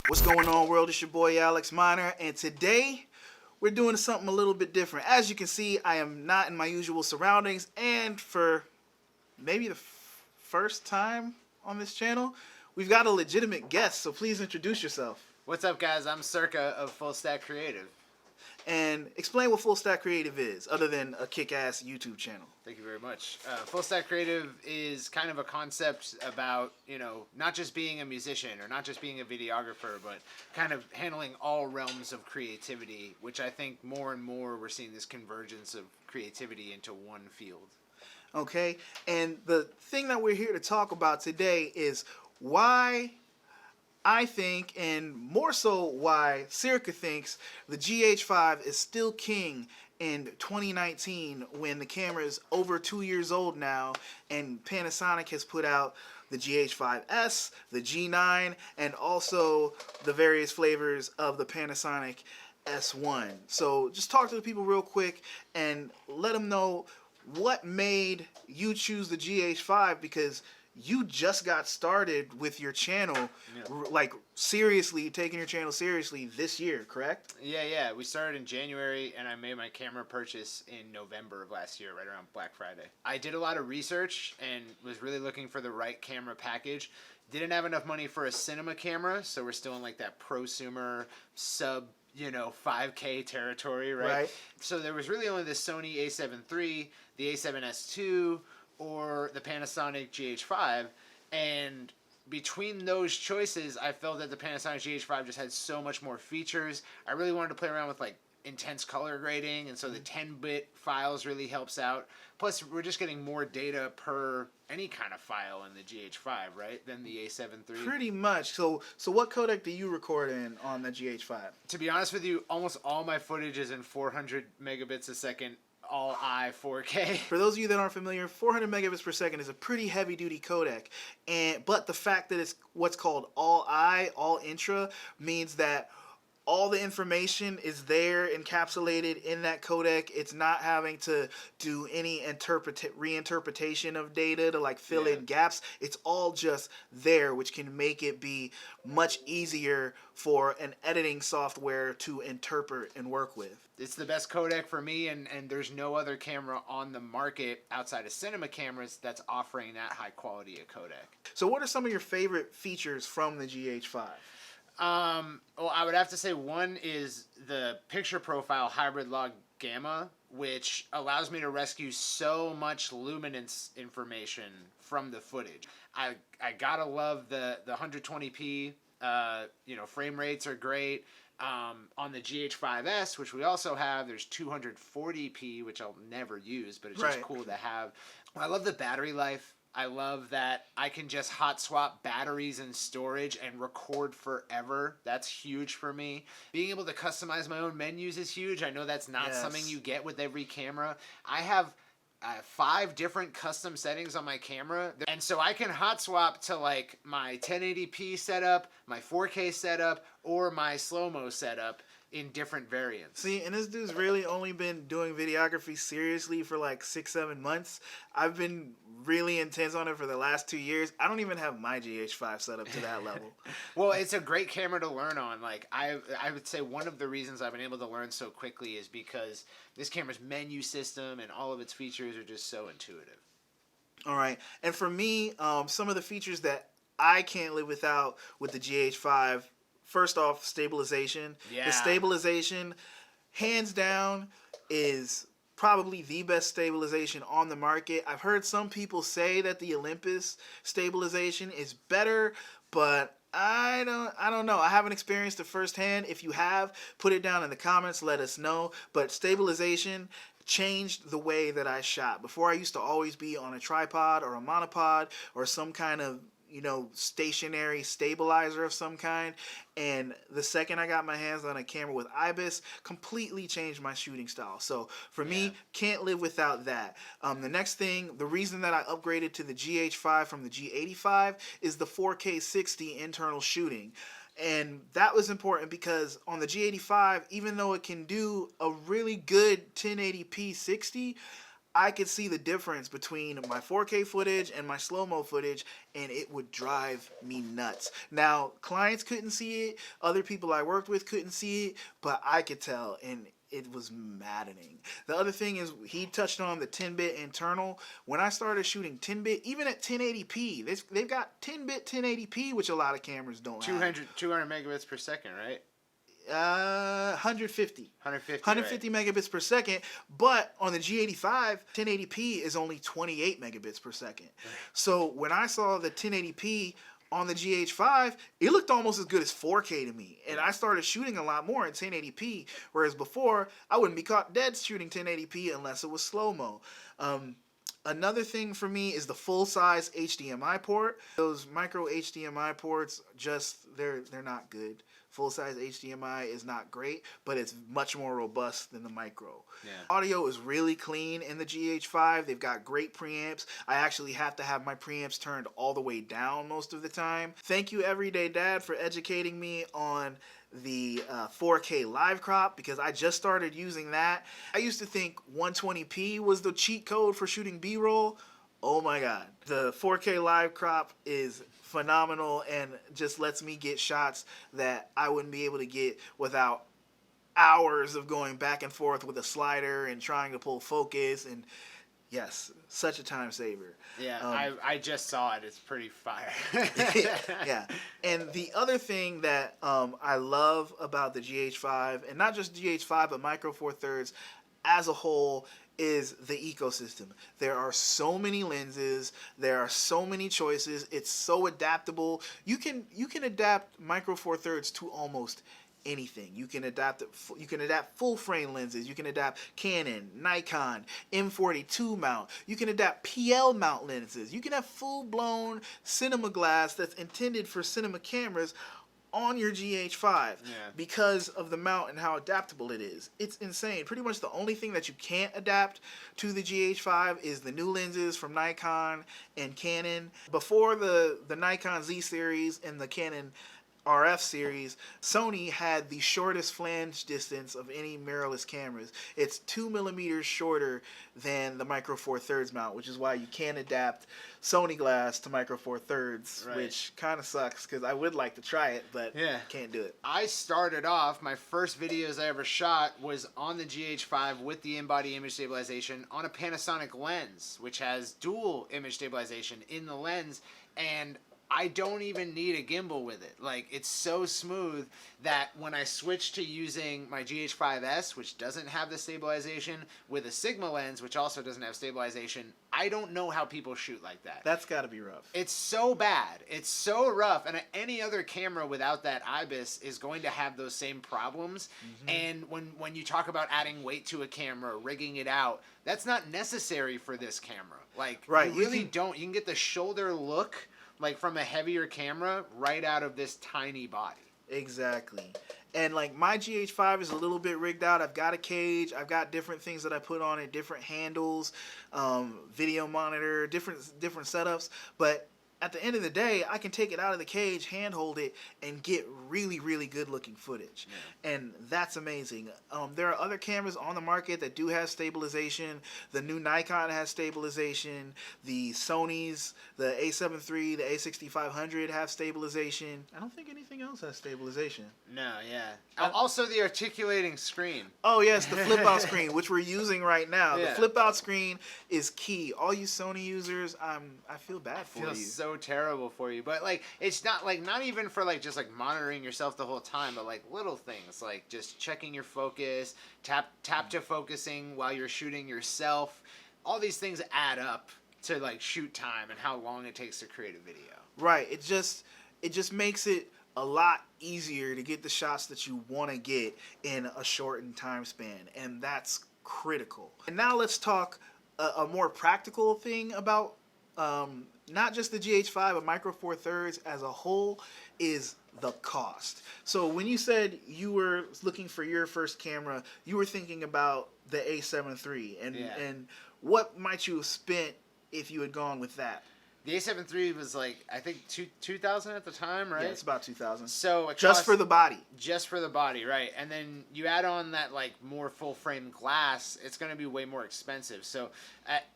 What's going on, world? It's your boy Alex Miner, and today we're doing something a little bit different. As you can see, I am not in my usual surroundings, and for maybe the first time on this channel, we've got a legitimate guest, so please introduce yourself. What's up, guys? I'm Circa of Full Stack Creative. And explain what Full Stack Creative is, other than a kick-ass YouTube channel. Thank you very much. Full Stack Creative is kind of a concept about, not just being a musician or not just being a videographer, but kind of handling all realms of creativity, which I think more and more we're seeing this convergence of creativity into one field. Okay, and the thing that we're here to talk about today is why I think, and more so why Sirica thinks, the GH5 is still king in 2019 when the camera is over 2 years old now, and Panasonic has put out the GH5S, the G9, and also the various flavors of the Panasonic S1. So just talk to the people real quick and let them know what made you choose the GH5, because you just got started with your channel, like seriously, taking your channel seriously this year, correct? Yeah. We started in January, and I made my camera purchase in November of last year, right around Black Friday. I did a lot of research and was really looking for the right camera package. Didn't have enough money for a cinema camera, so we're still in like that prosumer sub 5K territory, right? So there was really only the Sony a7 III, the a7S II, or the Panasonic GH5, and between those choices, I felt that the Panasonic GH5 just had so much more features. I really wanted to play around with like intense color grading, and so the 10-bit files really helps out. Plus, we're just getting more data per any kind of file in the GH5, right, than the a7 III. Pretty much. So what codec do you record in on the GH5? To be honest with you, almost all my footage is in 400 megabits a second, all I 4K. For those of you that aren't familiar, 400 megabits per second is a pretty heavy-duty codec, but the fact that it's what's called all intra means that all the information is there encapsulated in that codec. It's not having to do any reinterpretation of data to like fill in gaps. It's all just there, which can make it be much easier for an editing software to interpret and work with. It's the best codec for me, and there's no other camera on the market outside of cinema cameras that's offering that high quality a codec. So what are some of your favorite features from the GH5? Well, I would have to say one is the picture profile hybrid log gamma, which allows me to rescue so much luminance information from the footage. I gotta love the 120p, frame rates are great. On the GH5S, which we also have, there's 240p, which I'll never use, but it's just cool to have. I love the battery life. I love that I can just hot swap batteries and storage and record forever. That's huge for me. Being able to customize my own menus is huge. I know that's not something you get with every camera. I have 5 different custom settings on my camera, and so I can hot swap to like my 1080p setup, my 4K setup, or my slow-mo setup in different variants. See, and this dude's really only been doing videography seriously for like 6-7 months. I've been really intense on it for the last 2 years. I don't even have my GH5 set up to that level. Well, it's a great camera to learn on. Like I would say one of the reasons I've been able to learn so quickly is because this camera's menu system and all of its features are just so intuitive. All right, and for me, some of the features that I can't live without with the GH5, first off, stabilization. Yeah. The stabilization, hands down, is probably the best stabilization on the market. I've heard some people say that the Olympus stabilization is better, but I don't know. I haven't experienced it firsthand. If you have, put it down in the comments, let us know. But stabilization changed the way that I shot. Before, I used to always be on a tripod or a monopod or some kind of stationary stabilizer of some kind, and the second I got my hands on a camera with IBIS, completely changed my shooting style. So for me, can't live without that. The next thing, the reason that I upgraded to the GH5 from the G85 is the 4K 60 internal shooting. And that was important because on the G85, even though it can do a really good 1080p 60, I could see the difference between my 4K footage and my slow-mo footage, and it would drive me nuts. Now, clients couldn't see it, other people I worked with couldn't see it, but I could tell, and it was maddening. The other thing is, he touched on the 10-bit internal. When I started shooting 10-bit, even at 1080p, they've got 10-bit 1080p, which a lot of cameras don't have. 200 megabits per second, right? 150. 150 megabits per second, but on the G85, 1080p is only 28 megabits per second. So when I saw the 1080p on the GH5, it looked almost as good as 4K to me. And I started shooting a lot more in 1080p, whereas before, I wouldn't be caught dead shooting 1080p unless it was slow-mo. Another thing for me is the full-size HDMI port. Those micro HDMI ports, they're not good. Full-size HDMI is not great, but it's much more robust than the micro. Yeah. Audio is really clean in the GH5. They've got great preamps. I actually have to have my preamps turned all the way down most of the time. Thank you, Everyday Dad, for educating me on the 4K live crop, because I just started using that. I used to think 120p was the cheat code for shooting B-roll. Oh my god. The 4K live crop is phenomenal and just lets me get shots that I wouldn't be able to get without hours of going back and forth with a slider and trying to pull focus. And yes, such a time saver. Yeah, I just saw it. It's pretty fire. Yeah. And the other thing that I love about the GH5, and not just GH5, but Micro Four Thirds as a whole, is the ecosystem. There are so many lenses, there are so many choices, it's so adaptable. You can adapt Micro Four Thirds to almost anything. You can adapt full frame lenses, you can adapt Canon, Nikon, M42 mount, you can adapt PL mount lenses, you can have full-blown cinema glass that's intended for cinema cameras on your GH5 because of the mount and how adaptable it is. It's insane. Pretty much the only thing that you can't adapt to the GH5 is the new lenses from Nikon and Canon. Before the Nikon Z series and the Canon RF series, Sony had the shortest flange distance of any mirrorless cameras. It's 2 millimeters shorter than the Micro Four Thirds mount, which is why you can't adapt Sony glass to Micro Four Thirds, which kind of sucks because I would like to try it, but can't do it. I started off, my first videos I ever shot was on the GH5 with the in-body image stabilization on a Panasonic lens, which has dual image stabilization in the lens, and I don't even need a gimbal with it. Like, it's so smooth that when I switched to using my GH5S, which doesn't have the stabilization, with a Sigma lens, which also doesn't have stabilization, I don't know how people shoot like that. That's gotta be rough. It's so bad. It's so rough. And any other camera without that IBIS is going to have those same problems. And when you talk about adding weight to a camera, rigging it out, that's not necessary for this camera. Like, you really don't. You can get the shoulder look like from a heavier camera right out of this tiny body. Exactly. And like my GH5 is a little bit rigged out. I've got a cage, I've got different things that I put on it, different handles, video monitor, different setups, but at the end of the day, I can take it out of the cage, handhold it, and get really, really good looking footage. And that's amazing. There are other cameras on the market that do have stabilization. The new Nikon has stabilization. The Sony's, the A7 III, the A6500 have stabilization. I don't think anything else has stabilization. No, also the articulating screen. Oh yes, the flip out screen, which we're using right now. The flip out screen is key. All you Sony users, I feel bad for you. So terrible for you, but like, it's not like, not even for like just like monitoring yourself the whole time, but like little things like just checking your focus, tap to focusing while you're shooting yourself. All these things add up to like shoot time and how long it takes to create a video. Right. It just makes it a lot easier to get the shots that you want to get in a shortened time span, and that's critical. And now let's talk a more practical thing about not just the GH5, but Micro Four Thirds as a whole, is the cost. So when you said you were looking for your first camera, you were thinking about the A7 III, and what might you have spent if you had gone with that? The A7 III was like, I think 2000 at the time, right? Yeah, it's about 2000. So it Just for the body. Just for the body, right? And then you add on that like more full frame glass, it's going to be way more expensive. So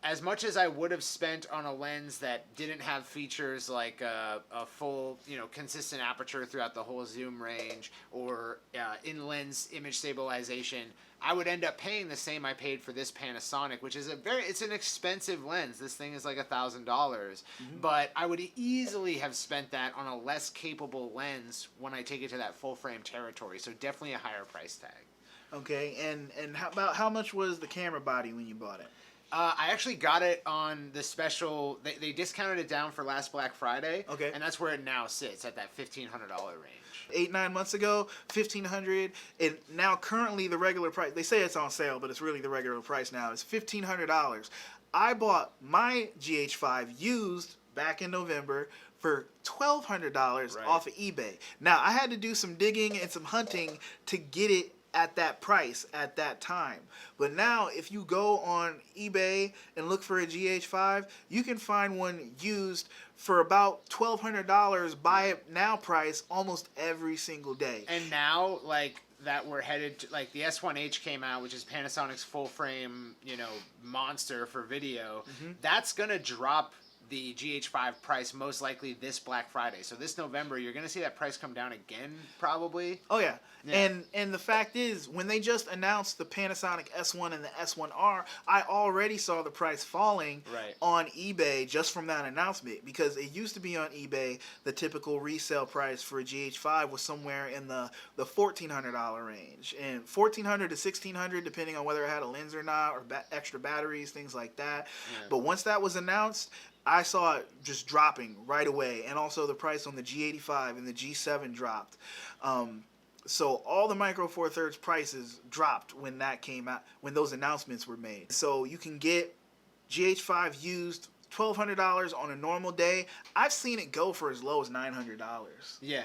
as much as I would have spent on a lens that didn't have features like a full, consistent aperture throughout the whole zoom range or in-lens image stabilization, I would end up paying the same I paid for this Panasonic, which is it's an expensive lens. This thing is like $1,000, but I would easily have spent that on a less capable lens when I take it to that full frame territory. So definitely a higher price tag. Okay, and how much was the camera body when you bought it? I actually got it on the special. They discounted it down for last Black Friday. Okay, and that's where it now sits at that $1,500 range. 8-9 months ago, $1,500, and now currently the regular price. They say it's on sale, but it's really the regular price now. It's $1,500. I bought my GH5 used back in November for $1,200 off of eBay. Now I had to do some digging and some hunting to get it at that price at that time. But now if you go on eBay and look for a GH5, you can find one used for about $1,200 buy it now price almost every single day. And now like that we're headed to, like the S1H came out, which is Panasonic's full frame, monster for video. That's going to drop the GH5 price most likely this Black Friday. So this November, you're going to see that price come down again, probably. Oh, yeah. And the fact is, when they just announced the Panasonic S1 and the S1R, I already saw the price falling on eBay just from that announcement, because it used to be on eBay, the typical resale price for a GH5 was somewhere in the $1,400 range. And $1,400 to $1,600, depending on whether it had a lens or not, or extra batteries, things like that. Yeah. But once that was announced, I saw it just dropping right away, and also the price on the G85 and the G7 dropped. So all the Micro Four Thirds prices dropped when that came out, when those announcements were made. So you can get GH5 used $1,200 on a normal day. I've seen it go for as low as $900. Yeah,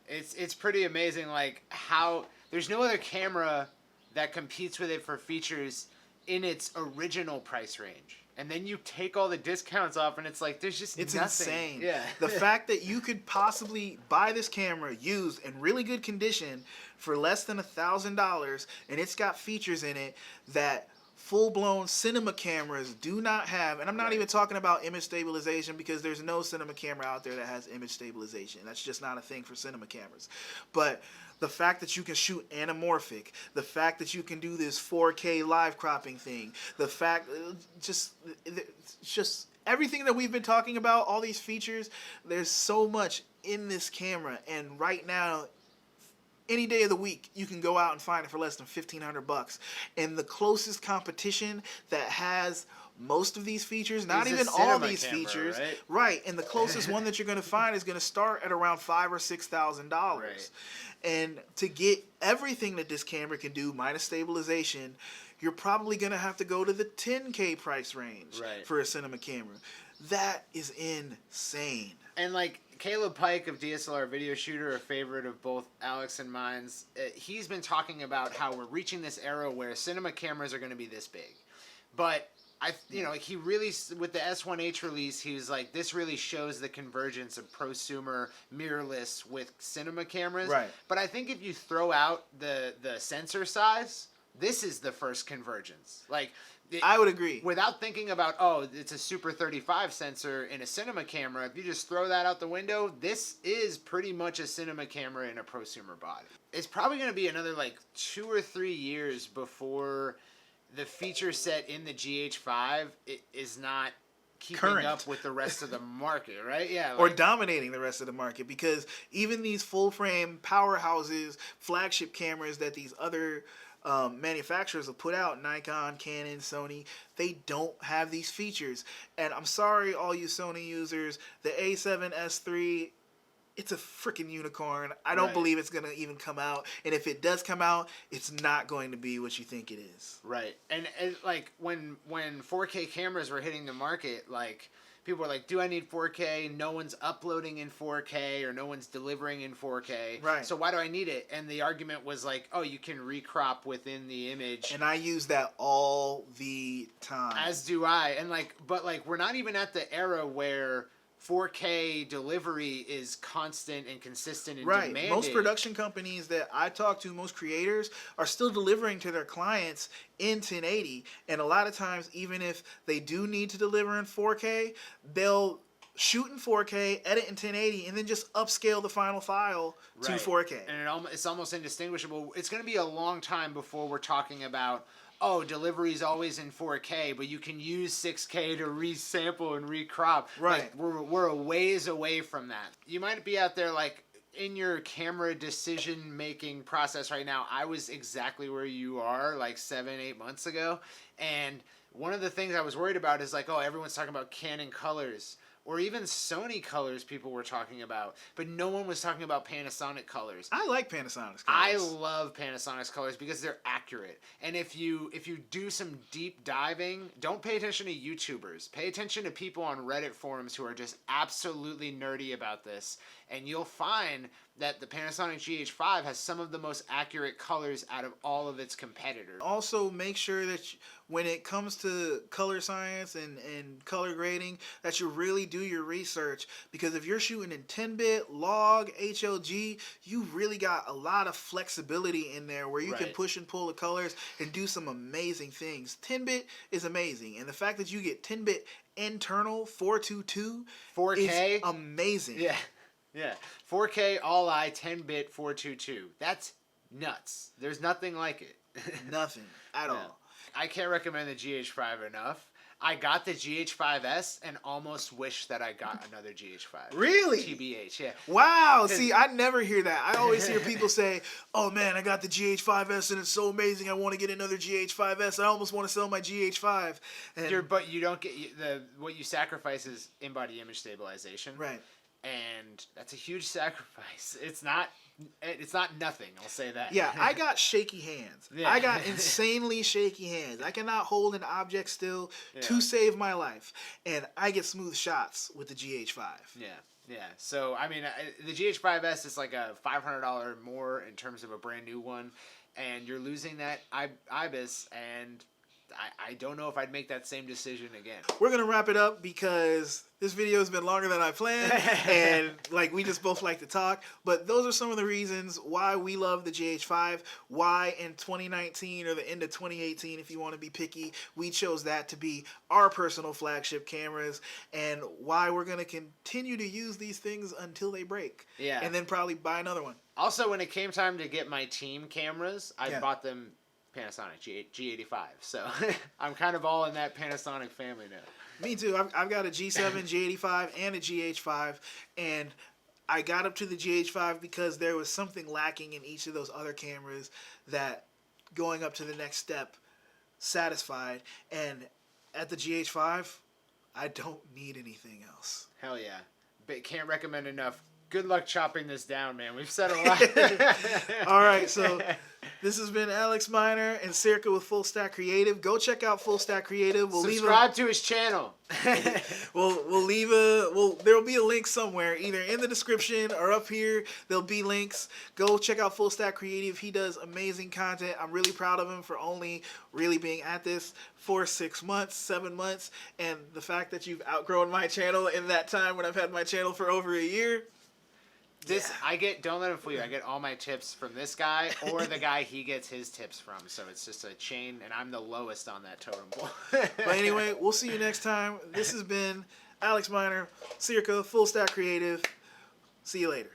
it's pretty amazing. Like how there's no other camera that competes with it for features in its original price range. And then you take all the discounts off, and it's like, there's just it's nothing. Insane. Yeah. The fact that you could possibly buy this camera used in really good condition for less than $1,000, and it's got features in it that full-blown cinema cameras do not have. And I'm not even talking about image stabilization, because there's no cinema camera out there that has image stabilization. That's just not a thing for cinema cameras. But the fact that you can shoot anamorphic, the fact that you can do this 4K live cropping thing, the fact, just everything that we've been talking about, all these features, there's so much in this camera. And right now, any day of the week, you can go out and find it for less than $1,500. And the closest competition that has most of these features, not even all these features, right? And the closest one that you're going to find is going to start at around $5,000 or $6,000. Right. And to get everything that this camera can do, minus stabilization, you're probably going to have to go to the $10K price range for a cinema camera. That is insane. And like Caleb Pike of DSLR Video Shooter, a favorite of both Alex and mine's, he's been talking about how we're reaching this era where cinema cameras are going to be this big. But he really, with the S1H release, he was like, this really shows the convergence of prosumer mirrorless with cinema cameras. Right. But I think if you throw out the sensor size, this is the first convergence. Like, I would agree. Without thinking about, it's a Super 35 sensor in a cinema camera, if you just throw that out the window, this is pretty much a cinema camera in a prosumer body. It's probably going to be another, 2 or 3 years before the feature set in the GH5 is not keeping up with the rest of the market, right? Yeah. Or dominating the rest of the market, because even these full-frame powerhouses, flagship cameras that these other manufacturers have put out, Nikon, Canon, Sony, they don't have these features. And I'm sorry, all you Sony users, the A7S III, it's a freaking unicorn. I don't believe it's going to even come out. And if it does come out, it's not going to be what you think it is. Right. And when 4K cameras were hitting the market, people are like, do I need 4K? No one's uploading in 4K or no one's delivering in 4K. Right. So why do I need it? And the argument was like, oh, you can recrop within the image. And I use that all the time. As do I. And but we're not even at the era where 4K delivery is constant and consistent and demanded. Most production companies that I talk to, most creators, are still delivering to their clients in 1080. And a lot of times, even if they do need to deliver in 4K, they'll shoot in 4K, edit in 1080, and then just upscale the final file to 4K. And it's almost indistinguishable. It's going to be a long time before we're talking about, oh, delivery is always in 4K, but you can use 6K to resample and recrop. Right. We're a ways away from that. You might be out there in your camera decision-making process right now. I was exactly where you are 7-8 months ago. And one of the things I was worried about is oh, everyone's talking about Canon colors. Or even Sony colors people were talking about. But no one was talking about Panasonic colors. I like Panasonic's colors. I love Panasonic's colors because they're accurate. And if you do some deep diving, don't pay attention to YouTubers. Pay attention to people on Reddit forums who are just absolutely nerdy about this. And you'll find that the Panasonic GH5 has some of the most accurate colors out of all of its competitors. Also, make sure that when it comes to color science and color grading, that you really do your research. Because if you're shooting in 10-bit, log, HLG, you really got a lot of flexibility in there where you can push and pull the colors and do some amazing things. 10-bit is amazing. And the fact that you get 10-bit internal 422 4K is amazing. Yeah, 4K all-eye 10-bit 422. That's nuts. There's nothing like it. Nothing at all. I can't recommend the GH5 enough. I got the GH5S and almost wish that I got another GH5. Really? TBH, yeah. Wow. See, I never hear that. I always hear people say, oh man, I got the GH5S and it's so amazing. I want to get another GH5S. I almost want to sell my GH5. But you don't get what you sacrifice is in-body image stabilization. Right. And that's a huge sacrifice. It's not nothing, I'll say that. Yeah, I got shaky hands. Yeah. I got insanely shaky hands. I cannot hold an object still to save my life. And I get smooth shots with the GH5. Yeah. So, I mean, the GH5S is like a $500 more in terms of a brand new one. And you're losing that IBIS, and I don't know if I'd make that same decision again. We're going to wrap it up because this video has been longer than I planned, and we just both like to talk. But those are some of the reasons why we love the GH5, why in 2019 or the end of 2018, if you want to be picky, we chose that to be our personal flagship cameras, and why we're going to continue to use these things until they break. Yeah. And then probably buy another one. Also, when it came time to get my team cameras, I bought them Panasonic G85, so I'm kind of all in that Panasonic family now. Me too. I've got a G7, G85, and a GH5, and I got up to the GH5 because there was something lacking in each of those other cameras that going up to the next step satisfied, and at the GH5, I don't need anything else. Hell yeah. But can't recommend enough. Good luck chopping this down, man. We've said a lot. All right, so this has been Alex Miner and Circa with Full Stack Creative. Go check out Full Stack Creative. Subscribe to his channel. There'll be a link somewhere, either in the description or up here. There'll be links. Go check out Full Stack Creative. He does amazing content. I'm really proud of him for only really being at this for 6 months, 7 months, and the fact that you've outgrown my channel in that time when I've had my channel for over a year. Don't let him fool you. I get all my tips from this guy or the guy he gets his tips from. So it's just a chain, and I'm the lowest on that totem pole. But anyway, we'll see you next time. This has been Alex Miner, Circa, Full Stack Creative. See you later.